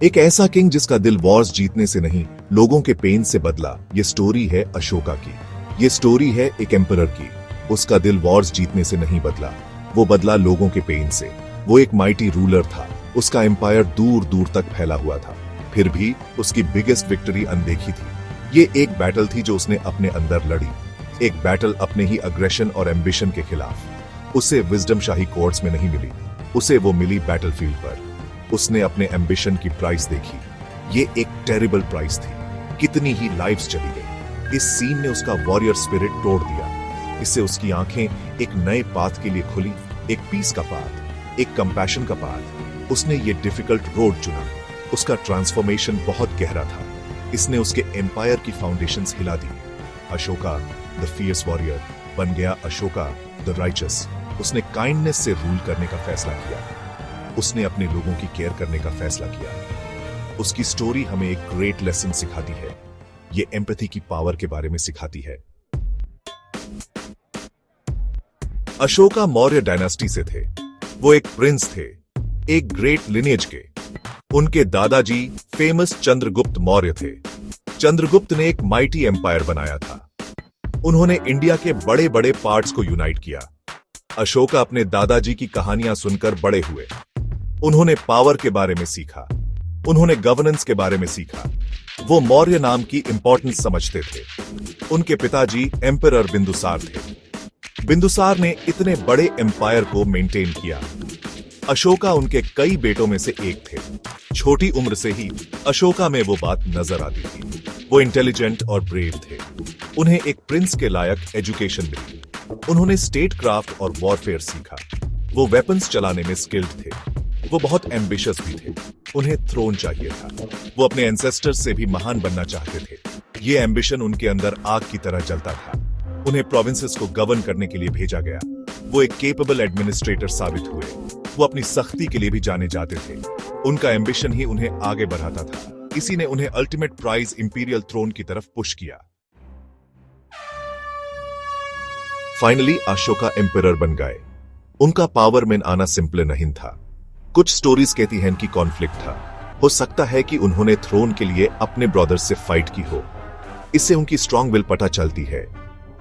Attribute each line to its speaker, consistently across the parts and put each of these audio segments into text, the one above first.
Speaker 1: एक ऐसा किंग जिसका दिल वॉर्स जीतने से नहीं, लोगों के पेन से बदला। ये स्टोरी है अशोका की। ये स्टोरी है एक एम्परर की। उसका दिल वॉर्स जीतने से नहीं बदला, वो बदला लोगों के पेन से। वो एक माइटी रूलर था, उसका एम्पायर दूर दूर तक फैला हुआ था, फिर भी उसकी बिगेस्ट विक्ट्री अनदेखी थी। ये एक बैटल थी जो उसने अपने अंदर लड़ी, एक बैटल अपने ही अग्रेशन और एम्बिशन के खिलाफ। उसे विजडम शाही कोर्ट्स में नहीं मिली, उसे वो मिली बैटलफील्ड पर। उसने अपने एम्बिशन की प्राइस देखी। ये एक टेरिबल प्राइस थी, कितनी ही लाइव्स चली गई। इस सीन ने उसका वॉरियर स्पिरिट तोड़ दिया। इससे उसकी आंखें एक नए पाथ के लिए खुली, एक पीस का पाथ, एक कंपैशन का पाथ। उसने ये डिफिकल्ट रोड चुना। उसका ट्रांसफॉर्मेशन बहुत गहरा था। इसने उसके एम्पायर की फाउंडेशंस हिला दी। अशोका द फियर्स वॉरियर बन गया अशोका द राइचस। उसने काइंडनेस से रूल करने का फैसला किया। उसने अपने लोगों की केयर करने का फैसला किया। उसकी स्टोरी हमें एक ग्रेट लेसन सिखाती है। ये एम्पैथी की पावर के बारे में सिखाती है। अशोका मौर्य डायनास्टी से थे। वो एक प्रिंस थे, एक ग्रेट लिनेज के। उनके दादाजी फेमस चंद्रगुप्त मौर्य थे। चंद्रगुप्त ने एक माइटी एम्पायर बनाया था। उन्होंने इंडिया के बड़े बड़े पार्ट्स को यूनाइट किया। अशोका अपने दादाजी की कहानियां सुनकर बड़े हुए। उन्होंने पावर के बारे में सीखा, उन्होंने गवर्नेंस के बारे में सीखा। वो मौर्य नाम की इंपॉर्टेंस समझते थे। उनके पिताजी एम्परर बिंदुसार थे। बिंदुसार ने इतने बड़े एम्पायर को मेंटेन किया। अशोका उनके कई बेटों में से एक थे। छोटी उम्र से ही अशोका में वो बात नजर आती थी। वो इंटेलिजेंट और ब्रेव थे। उन्हें एक प्रिंस के लायक एजुकेशन मिली। उन्होंने स्टेट क्राफ्ट और वॉरफेयर सीखा। वो वेपन्स चलाने में स्किल्ड थे। वो बहुत एम्बिशियस भी थे। उन्हें थ्रोन चाहिए था। वो अपने एंसेस्टर्स से भी महान बनना चाहते थे। ये एम्बिशन उनके अंदर आग की तरह जलता था। उन्हें प्रोविंसेस को गवर्न करने के लिए भेजा गया। वो एक केपेबल एडमिनिस्ट्रेटर साबित हुए। वो अपनी सख्ती के लिए भी जाने जाते थे। उनका एम्बिशन ही उन्हें आगे बढ़ाता था। इसी ने उन्हें अल्टीमेट प्राइज इंपीरियल थ्रोन की तरफ पुश किया। फाइनली अशोका एम्परर बन गए। उनका पावर में आना सिंपल नहीं था। कुछ स्टोरीज कहती हैं कि कॉन्फ्लिक्ट था। हो सकता है कि उन्होंने थ्रोन के लिए अपने ब्रदर्स से फाइट की हो। इससे उनकी स्ट्रांग विल पता चलती है।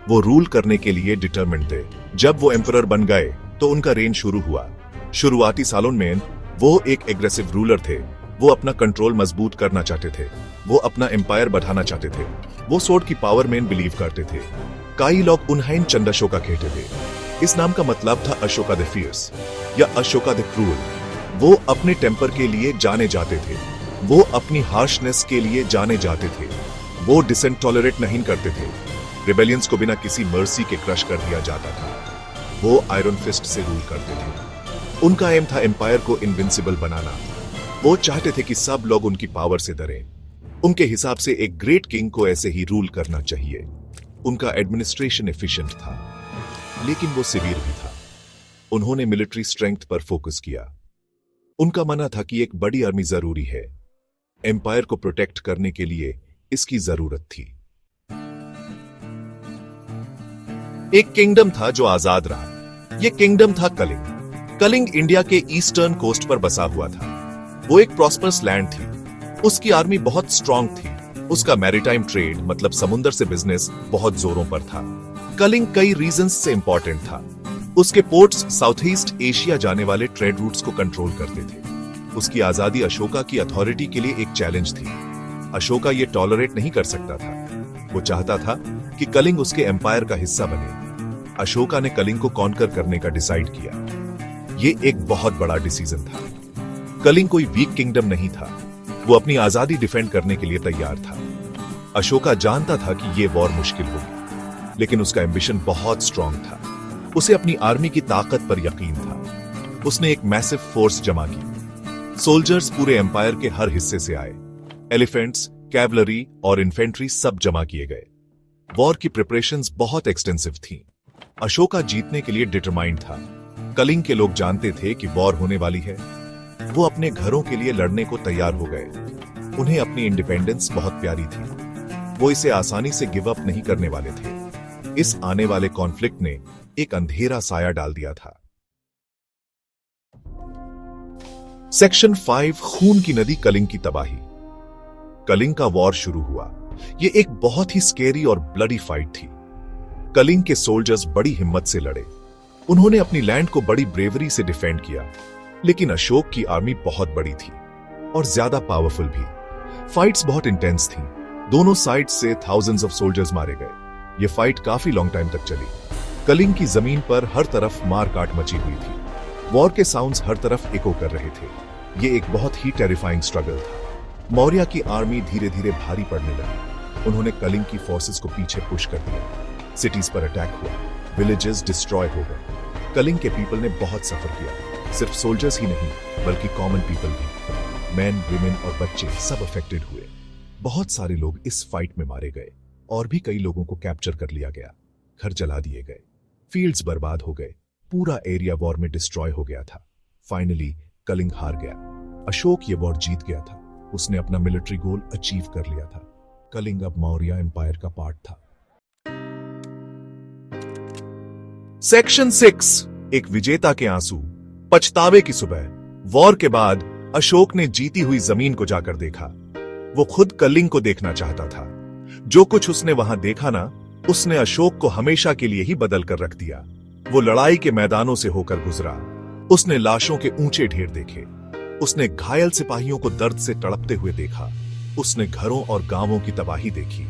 Speaker 1: वो रूल करने के लिए डिटरमिन्ड थे। जब वो एम्परर बन गए तो उनका रेन शुरू हुआ। शुरुआती सालों में वो एक एग्रेसिव रूलर थे। वो अपना कंट्रोल मजबूत करना चाहते थे। वो अपना एम्पायर बढ़ाना चाहते थे। वो सोर्ड की पावर में बिलीव करते थे। कई लोग उन्हें चंद्रशोका कहते थे। इस नाम का मतलब था अशोका द फियर्स या अशोका द क्रूअल। वो अपने टेम्पर के लिए जाने जाते थे। वो अपनी हार्शनेस के लिए जाने जाते थे। वो डिसेंट टॉलरेट नहीं करते थे। रिबेलियंस को बिना किसी मर्सी के क्रश कर दिया जाता था। वो आयरन फिस्ट से रूल करते थे। उनका एम था एम्पायर को इनविंसिबल बनाना। वो चाहते थे कि सब लोग उनकी पावर से डरें। उनके हिसाब से एक ग्रेट किंग को ऐसे ही रूल करना चाहिए। उनका एडमिनिस्ट्रेशन एफिशिएंट था, लेकिन वो सिवियर भी था। उन्होंने मिलिट्री स्ट्रेंथ पर फोकस किया। उनका मानना था कि एक बड़ी आर्मी जरूरी है। एम्पायर को प्रोटेक्ट करने के लिए इसकी जरूरत थी। एक किंगडम था जो आजाद रहा। यह किंगडम था कलिंग। कलिंग इंडिया के ईस्टर्न कोस्ट पर बसा हुआ था। वो एक प्रॉस्परस लैंड थी। उसकी आर्मी बहुत स्ट्रांग थी। उसका मैरीटाइम ट्रेड मतलब समुद्र से बिजनेस बहुत जोरों पर था। कलिंग कई रीजंस से इंपॉर्टेंट था। उसके पोर्ट्स साउथ ईस्ट एशिया जाने वाले ट्रेड रूट्स को कंट्रोल करते थे। उसकी आजादी अशोका की अथॉरिटी के लिए एक चैलेंज थी। अशोका ये टॉलरेट नहीं कर सकता था। वो चाहता था कि कलिंग उसके एम्पायर का हिस्सा बने। अशोका ने कलिंग को कॉन्कर करने का डिसाइड किया। ये एक बहुत बड़ा डिसीजन था। कलिंग कोई वीक किंगडम नहीं था। वो अपनी आजादी डिफेंड करने के लिए तैयार था। अशोका जानता था कि यह वॉर मुश्किल होगी, लेकिन उसका एम्बिशन बहुत स्ट्रांग था। उसे अपनी आर्मी की ताकत पर यकीन था। उसने एक मैसिव फोर्स जमा की। सोल्जर्स पूरे एम्पायर के हर हिस्से से आए। एलिफेंट्स, कैवलरी और इन्फेंट्री सब जमा किए गए। वॉर की प्रिपरेशंस बहुत एक्सटेंसिव थीं। अशोका जीतने के लिए डिटरमाइंड था। कलिंग के लोग जानते थे कि वॉर होने वाली है। वो अपने घरों के लिए लड़ने को तैयार हो गए। उन्हें अपनी इंडिपेंडेंस बहुत प्यारी थी। वो इसे आसानी से गिव अप नहीं करने वाले थे। इस आने वाले कॉन्फ्लिक्ट ने एक अंधेरा साया डाल दिया था। सेक्शन 5 खून की नदी कलिंग की तबाही। कलिंग का वॉर शुरू हुआ। यह एक बहुत ही स्केरी और ब्लडी फाइट थी। कलिंग के सोल्जर्स बड़ी हिम्मत से लड़े। उन्होंने अपनी लैंड को बड़ी ब्रेवरी से डिफेंड किया, लेकिन अशोक की आर्मी बहुत बड़ी थी और ज्यादा पावरफुल भी। फाइट्स बहुत इंटेंस थी। दोनों साइड से थाउजेंड्स ऑफ सोल्जर्स मारे गए। यह फाइट काफी लॉन्ग टाइम तक चली। कलिंग की जमीन पर हर तरफ मारकाट मची हुई थी। वॉर के साउंड्स हर तरफ इको कर रहे थे। यह एक बहुत ही टेरिफाइंग स्ट्रगल था। मौर्य की आर्मी धीरे धीरे भारी पड़ने लगी। उन्होंने कलिंग की फोर्सेस को पीछे पुश कर दिया। सिटीज पर अटैक हुआ, विलेजेस डिस्ट्रॉय हो गए। कलिंग के पीपल ने बहुत सफर किया। सिर्फ सोल्जर्स ही नहीं, बल्कि कॉमन पीपल भी। मैन, विमेन और बच्चे सब अफेक्टेड हुए। बहुत सारे लोग इस फाइट में मारे गए और भी कई लोगों को कैप्चर कर लिया गया। घर जला दिए गए, फील्ड्स बर्बाद हो गए, पूरा एरिया वॉर में डिस्ट्रॉय हो गया था। फाइनली कलिंग हार गया। अशोक ये वॉर जीत गया था। उसने अपना मिलिट्री गोल अचीव कर लिया था। कलिंग अब मौर्य एम्पायर का पार्ट था। सेक्शन 6 एक विजेता के आंसू, पछतावे की सुबह। वॉर के बाद अशोक ने जीती हुई जमीन को जाकर देखा। वो खुद कलिंग को देखना चाहता था। जो कुछ उसने वहां देखा ना, उसने अशोक को हमेशा के लिए ही बदल कर रख दिया। वो लड़ाई के मैदानों से होकर गुजरा। उसने लाशों के ऊंचे ढेर देखे। उसने घायल सिपाहियों को दर्द से तड़पते हुए देखा। उसने घरों और गांवों की तबाही देखी।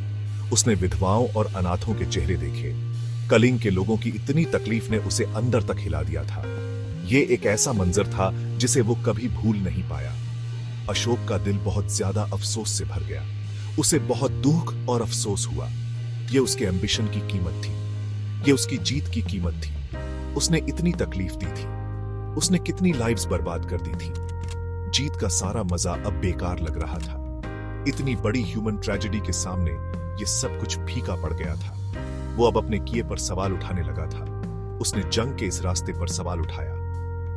Speaker 1: उसने विधवाओं और अनाथों के चेहरे देखे। कलिंग के लोगों की इतनी तकलीफ ने उसे अंदर तक हिला दिया था। यह एक ऐसा मंजर था जिसे वो कभी भूल नहीं पाया। अशोक का दिल बहुत ज्यादा अफसोस से भर गया। उसे बहुत दुख और अफसोस हुआ। यह उसके एम्बिशन की कीमत थी। यह उसकी जीत की कीमत थी। उसने इतनी तकलीफ दी थी। उसने कितनी लाइव्स बर्बाद कर दी थी। जीत का सारा मजा अब बेकार लग रहा था। इतनी बड़ी ह्यूमन ट्रेजेडी के सामने यह सब कुछ फीका पड़ गया था। वो अब अपने किए पर सवाल उठाने लगा था। उसने जंग के इस रास्ते पर सवाल उठाया।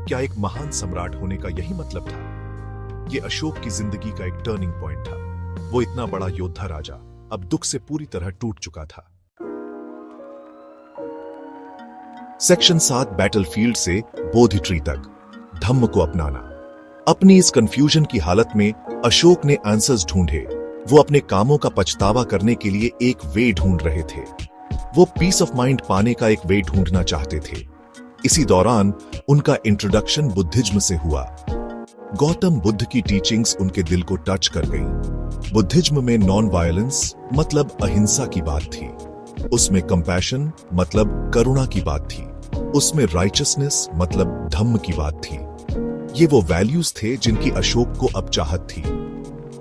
Speaker 1: क्या एक महान सम्राट होने का यही मतलब था? यह अशोक की जिंदगी का एक टर्निंग पॉइंट था। वो इतना बड़ा योद्धा राजा अब दुख से पूरी तरह टूट चुका था। सेक्शन 7 बैटलफील्ड से बोधि ट्री तक, धम्म को अपनाना। अपनी इस कंफ्यूजन की हालत में अशोक ने आंसर्स ढूंढे। वो अपने कामों का पछतावा करने के लिए एक वे ढूंढ रहे थे। वो पीस ऑफ माइंड पाने का एक वे ढूंढना चाहते थे। इसी दौरान उनका इंट्रोडक्शन बुद्धिज्म से हुआ। गौतम बुद्ध की टीचिंग्स उनके दिल को टच कर गईं। बुद्धिज्म में नॉन वायलेंस मतलब अहिंसा की बात थी। उसमें कंपैशन मतलब करुणा की बात थी। उसमें राइचसनेस मतलब धम्म की बात थी। ये वो वैल्यूज थे जिनकी अशोक को अब चाहत थी।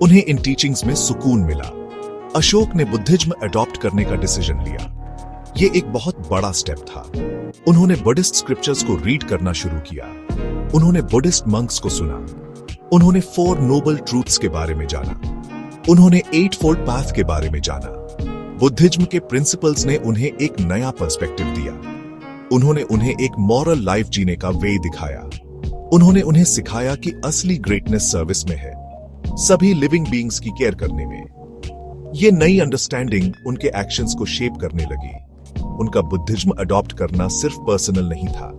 Speaker 1: उन्हें इन टीचिंग्स में सुकून मिला। अशोक ने बुद्धिज्म अडॉप्ट करने का डिसीजन लिया। ये एक बहुत बड़ा स्टेप था। उन्होंने बुद्धिस्ट स्क्रिप्चर्स को रीड करना शुरू किया। उन्होंने बुद्धिस्ट मंक्स को सुना। उन्होंने 4 नोबल ट्रूथ्स के बारे में जाना। उन्होंने 8 फोल्ड पाथ के बारे में जाना। बुद्धिज्म के प्रिंसिपल्स ने उन्हें एक नया पर्सपेक्टिव दिया। उन्होंने उन्हें एक मॉरल लाइफ जीने का वे दिखाया। उन्होंने उन्हें सिखाया कि असली ग्रेटनेस सर्विस में है, सभी लिविंग बीइंग्स की केयर करने में। ये नई अंडरस्टैंडिंग उनके एक्शंस को शेप करने लगी। उनका बुद्धिज्म अडॉप्ट करना सिर्फ पर्सनल नहीं था,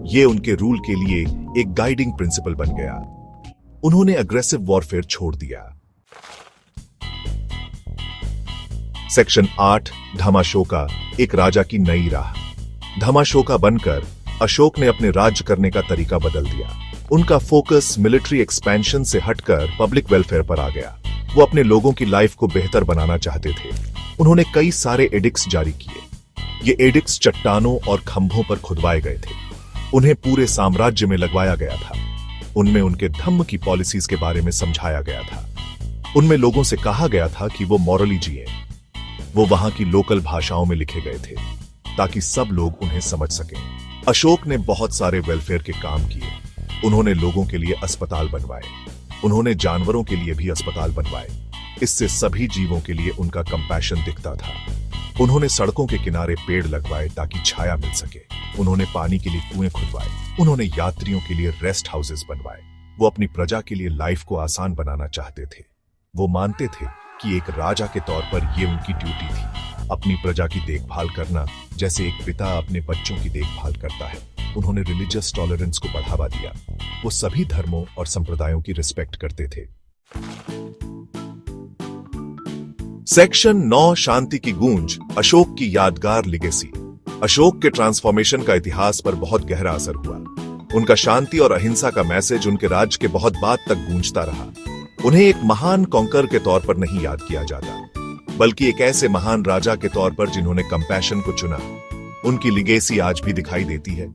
Speaker 1: ये उनके रूल के लिए एक गाइडिंग प्रिंसिपल बन गया। उन्होंने अग्रेसिव वॉरफेयर छोड़ दिया। सेक्शन 8 धमाशोका, एक राजा की नई राह। धमाशोका बनकर अशोक ने अपने राज्य करने का तरीका बदल दिया। उनका फोकस मिलिट्री एक्सपेंशन से हटकर पब्लिक वेलफेयर पर आ गया। वो अपने लोगों की लाइफ को बेहतर बनाना चाहते थे। उन्होंने कई सारे एडिक्ट्स जारी किए। ये एडिक्ट्स चट्टानों और खंभों पर खुदवाए गए थे। उन्हें पूरे साम्राज्य में लगवाया गया था। उनमें उनके धम्म की पॉलिसीज के बारे में समझाया गया था। उनमें लोगों से कहा गया था कि वो मॉरली जिए। वो वहां की लोकल भाषाओं में लिखे गए थे ताकि सब लोग उन्हें समझ सकें। अशोक ने बहुत सारे वेलफेयर के काम किए। उन्होंने लोगों के लिए अस्पताल बनवाए। उन्होंने जानवरों के लिए भी अस्पताल बनवाए। इससे सभी जीवों के लिए उनका कंपैशन दिखता था। उन्होंने सड़कों के किनारे पेड़ लगवाए ताकि छाया मिल सके। उन्होंने पानी के लिए कुएं खुदवाए। उन्होंने यात्रियों के लिए रेस्ट हाउसेस बनवाए। वो अपनी प्रजा के लिए लाइफ को आसान बनाना चाहते थे। वो मानते थे कि एक राजा के तौर पर ये उनकी ड्यूटी थी, अपनी प्रजा की देखभाल करना, जैसे एक पिता अपने बच्चों की देखभाल करता है। उन्होंने रिलीजियस टॉलरेंस को बढ़ावा दिया। वो सभी धर्मों और संप्रदायों की रिस्पेक्ट करते थे। सेक्शन 9 शांति की गूंज, अशोक की यादगार लिगेसी। अशोक के ट्रांसफॉर्मेशन का इतिहास पर बहुत गहरा असर हुआ। उनका शांति और अहिंसा का मैसेज उनके राज्य के बहुत बाद तक गूंजता रहा। उन्हें एक महान कॉन्कर के तौर पर नहीं याद किया जाता, बल्कि एक ऐसे महान राजा के तौर पर जिन्होंने कंपैशन को चुना। उनकी लिगेसी आज भी दिखाई देती है।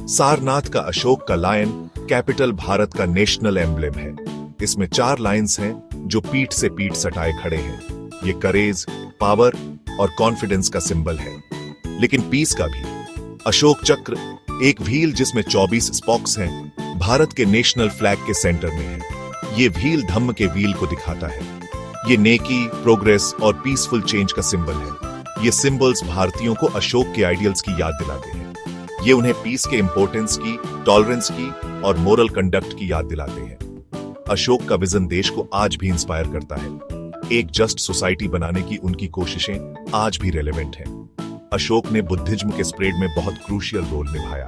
Speaker 1: सारनाथ का अशोक का लायन कैपिटल भारत का नेशनल एम्ब्लेम है। इसमें 4 लाइन्स हैं जो पीठ से पीठ सटाए खड़े हैं। ये करेज, पावर और कॉन्फिडेंस का सिंबल है। लेकिन पीस का भी। अशोक चक्र, एक व्हील जिसमें 24 स्पॉक्स हैं, भारत के नेशनल फ्लैग के सेंटर में है। ये व्हील धम्म के व्हील को दिखाता है। ये नेकी, प्रोग्रेस और पीसफुल चेंज का सिंबल है। ये सिंबल्स भारतीयों को अशोक के आइडियल्स की याद दिलाते हैं। ये उन्हें पीस के इंपॉर्टेंस की, टॉलरेंस की और मोरल कंडक्ट की याद दिलाते हैं। अशोक का विजन देश को आज भी इंस्पायर करता है। एक जस्ट सोसाइटी बनाने की उनकी कोशिशें आज भी रेलेवेंट हैं। अशोक ने बुद्धिज्म के स्प्रेड में बहुत क्रूशियल रोल निभाया।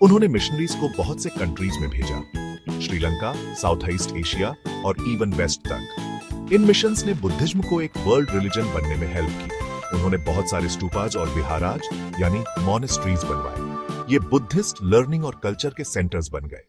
Speaker 1: उन्होंने मिशनरीज को बहुत से कंट्रीज में भेजा, श्रीलंका, साउथ ईस्ट एशिया और इवन वेस्ट तक। इन मिशंस ने बुद्धिज्म को एक वर्ल्ड रिलीजन बनने में हेल्प की। उन्होंने बहुत सारे स्टूपाज और विहाराज यानी मॉनेस्ट्रीज बनवाए। ये बुद्धिस्ट लर्निंग और कल्चर के सेंटर्स बन गए।